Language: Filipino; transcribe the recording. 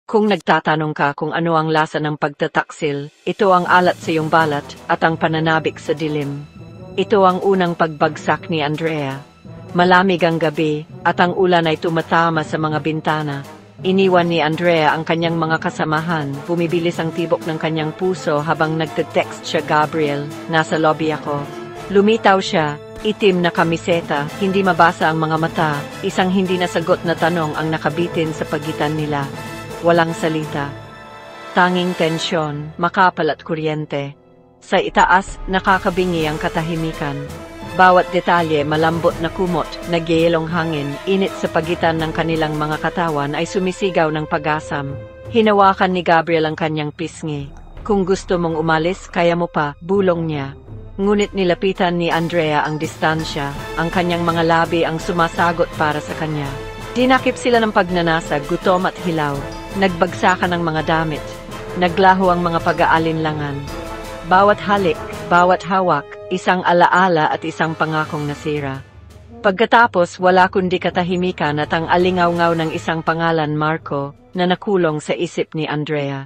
Kung nagtatanong ka kung ano ang lasa ng pagtataksil, ito ang alat sa iyong balat at ang pananabik sa dilim. Ito ang unang pagbagsak ni Andrea. Malamig ang gabi at ang ulan ay tumatama sa mga bintana. Iniwan ni Andrea ang kanyang mga kasamahan, bumibilis ang tibok ng kanyang puso habang nagte-text siya, Gabriel, nasa lobby ako. Lumitaw siya, itim na kamiseta, hindi mabasa ang mga mata, isang hindi nasagot na tanong ang nakabitin sa pagitan nila. Walang salita. Tanging tensyon, makapal at kuryente. Sa itaas, nakakabingi ang katahimikan. Bawat detalye malambot na kumot, nagyayelong hangin, init sa pagitan ng kanilang mga katawan ay sumisigaw ng pag-asam. Hinawakan ni Gabriel ang kanyang pisngi. Kung gusto mong umalis, kaya mo pa, bulong niya. Ngunit nilapitan ni Andrea ang distansya, ang kanyang mga labi ang sumasagot para sa kanya. Dinakip sila ng pagnanasa, gutom at hilaw. Nagbagsakan ang mga damit. Naglaho ang mga pag-aalinlangan. Bawat halik, bawat hawak, isang alaala at isang pangakong nasira. Pagkatapos, wala kundi katahimikan at ang alingaw-ngaw ng isang pangalan, Marco, na nakulong sa isip ni Andrea.